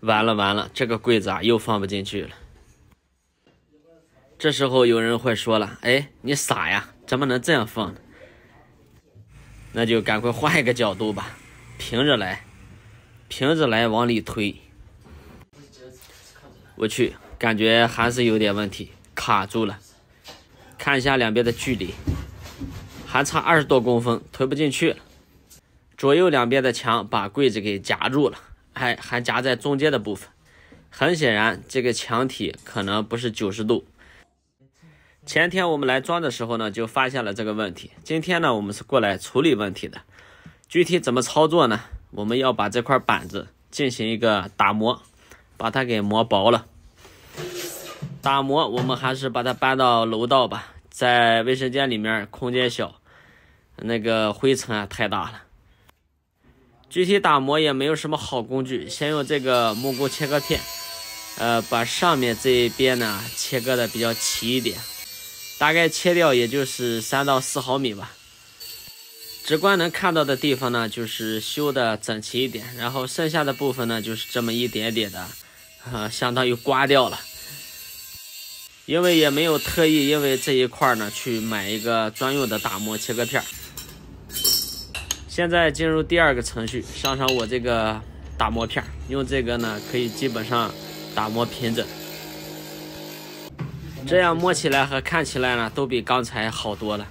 完了完了，这个柜子啊又放不进去了。这时候有人会说了，哎，你傻呀，怎么能这样放呢？那就赶快换一个角度吧，平着来往里推。我去，感觉还是有点问题，卡住了。看一下两边的距离，还差20多公分，推不进去了。左右两边的墙把柜子给夹住了，还夹在中间的部分。很显然，这个墙体可能不是90度。前天我们来装的时候呢，就发现了这个问题。今天呢，我们是过来处理问题的。具体怎么操作呢？我们要把这块板子进行一个打磨，把它给磨薄了。打磨我们还是把它搬到楼道吧，在卫生间里面空间小，那个灰尘啊太大了。具体打磨也没有什么好工具，先用这个木工切割片，把上面这一边呢切割的比较齐一点，大概切掉也就是3到4毫米吧。直观能看到的地方呢，就是修的整齐一点，然后剩下的部分呢，就是这么一点点的，相当于刮掉了。因为也没有特意因为这一块呢去买一个专用的打磨切割片。现在进入第2个程序，上我这个打磨片，用这个呢可以基本上打磨平整，这样摸起来和看起来呢都比刚才好多了。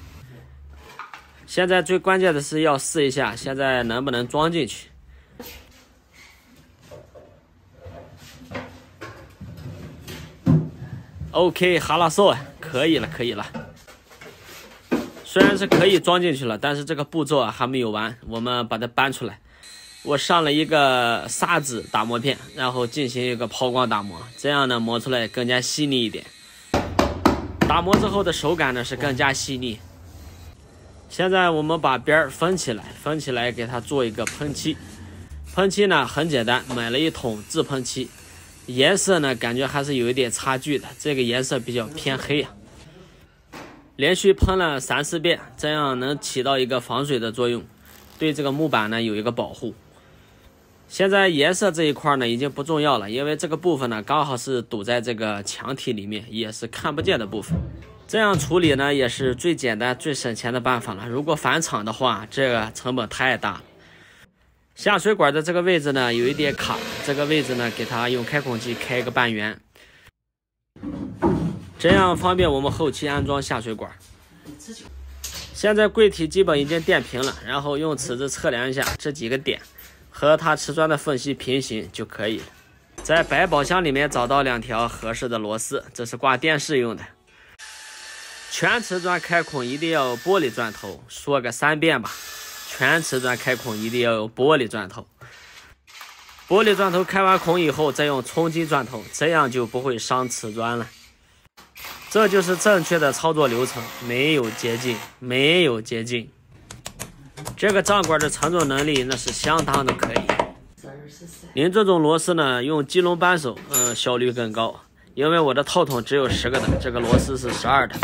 现在最关键的是要试一下现在能不能装进去。OK， 哈拉索，可以了。虽然是可以装进去了，但是这个步骤还没有完，我们把它搬出来。我上了一个砂纸打磨片，然后进行一个抛光打磨，这样呢磨出来更加细腻一点。打磨之后的手感呢是更加细腻。现在我们把边分起来给它做一个喷漆。喷漆呢很简单，买了一桶自喷漆，颜色呢感觉还是有一点差距的，这个颜色比较偏黑啊。连续喷了3、4遍，这样能起到一个防水的作用，对这个木板呢有一个保护。现在颜色这一块呢已经不重要了，因为这个部分呢刚好是堵在这个墙体里面，也是看不见的部分。这样处理呢也是最简单最省钱的办法了，如果返厂的话，这个成本太大了。下水管的这个位置呢有一点卡，这个位置呢给它用开孔机开一个半圆，这样方便我们后期安装下水管。现在柜体基本已经垫平了，然后用尺子测量一下这几个点和它瓷砖的缝隙平行就可以了。在百宝箱里面找到2条合适的螺丝，这是挂电视用的。全瓷砖开孔一定要有玻璃钻头，说个3遍吧，全瓷砖开孔一定要有玻璃钻头。玻璃钻头开完孔以后再用冲击钻头，这样就不会伤瓷砖了。这就是正确的操作流程，没有捷径。这个钢管的承重能力那是相当的可以。您这种螺丝呢，用机龙扳手，效率更高。因为我的套筒只有10个的，这个螺丝是12的。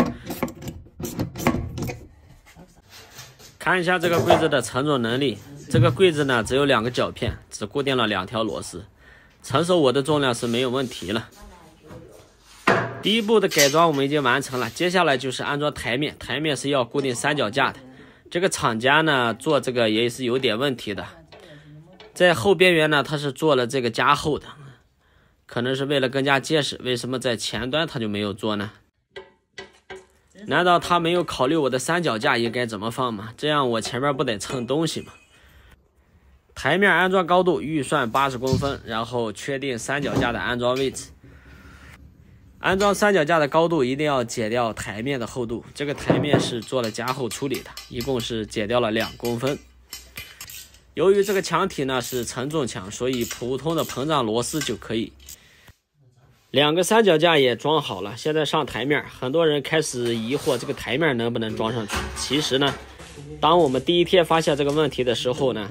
看一下这个柜子的承重能力，这个柜子呢只有2个角片，只固定了2条螺丝，承受我的重量是没有问题了。第1步的改装我们已经完成了，接下来就是安装台面，台面是要固定3脚架的。这个厂家呢做这个也是有点问题的，在后边缘呢它是做了这个加厚的，可能是为了更加结实，为什么在前端它就没有做呢？难道他没有考虑我的3脚架应该怎么放吗？这样我前面不得蹭东西吗？台面安装高度预算80公分，然后确定3脚架的安装位置。安装3脚架的高度一定要减掉台面的厚度，这个台面是做了加厚处理的，一共是减掉了2公分。由于这个墙体呢是承重墙，所以普通的膨胀螺丝就可以。2个3脚架也装好了，现在上台面，很多人开始疑惑这个台面能不能装上去。其实呢，当我们第1天发现这个问题的时候呢，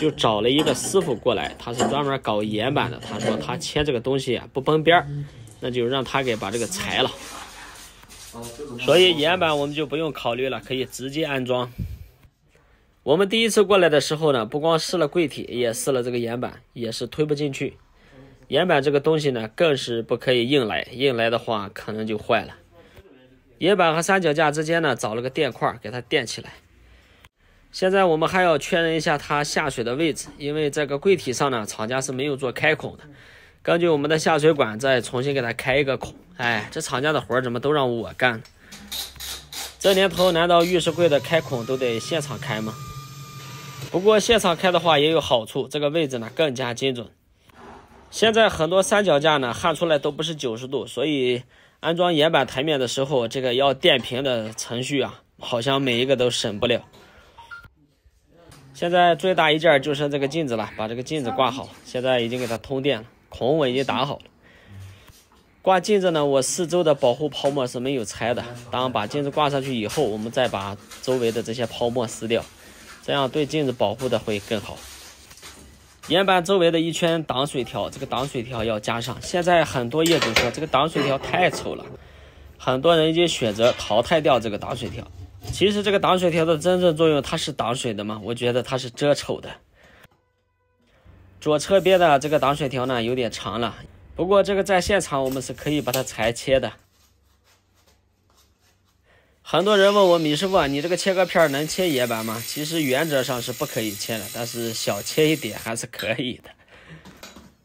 就找了一个师傅过来，他是专门搞岩板的，他说他切这个东西不崩边，那就让他给把这个裁了。所以岩板我们就不用考虑了，可以直接安装。我们第1次过来的时候呢，不光试了柜体，也试了这个岩板，也是推不进去。岩板这个东西呢，更是不可以硬来，硬来的话可能就坏了。岩板和三脚架之间呢，找了个垫块给它垫起来。现在我们还要确认一下它下水的位置，因为这个柜体上呢，厂家是没有做开孔的。根据我们的下水管再重新给它开一个孔。哎，这厂家的活怎么都让我干呢？这年头难道浴室柜的开孔都得现场开吗？不过现场开的话也有好处，这个位置呢更加精准。现在很多三脚架呢焊出来都不是90度，所以安装岩板台面的时候，这个要垫平的程序啊，好像每一个都省不了。现在最大一件就剩这个镜子了，把这个镜子挂好，现在已经给它通电了，孔我已经打好了。挂镜子呢，我四周的保护泡沫是没有拆的。当把镜子挂上去以后，我们再把周围的这些泡沫撕掉，这样对镜子保护的会更好。岩板周围的一圈挡水条，这个挡水条要加上。现在很多业主说这个挡水条太丑了，很多人已经选择淘汰掉这个挡水条。其实这个挡水条的真正作用，它是挡水的吗？我觉得它是遮丑的。左侧边的这个挡水条呢有点长了，不过这个在现场我们是可以把它裁切的。很多人问我米师傅，你这个切割片能切岩板吗？其实原则上是不可以切的，但是小切一点还是可以的。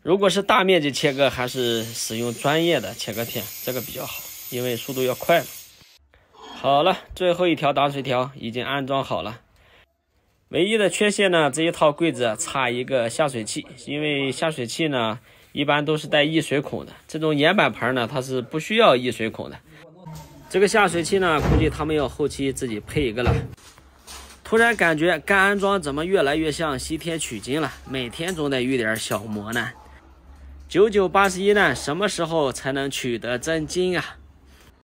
如果是大面积切割，还是使用专业的切割片，这个比较好，因为速度要快嘛。好了，最后一条挡水条已经安装好了。唯一的缺陷呢，这一套柜子差一个下水器，因为下水器呢一般都是带溢水孔的，这种岩板盘呢它是不需要溢水孔的。这个下水器呢，估计他们要后期自己配一个了。突然感觉干安装怎么越来越像西天取经了，每天总得遇点小磨难。9981难，什么时候才能取得真经啊？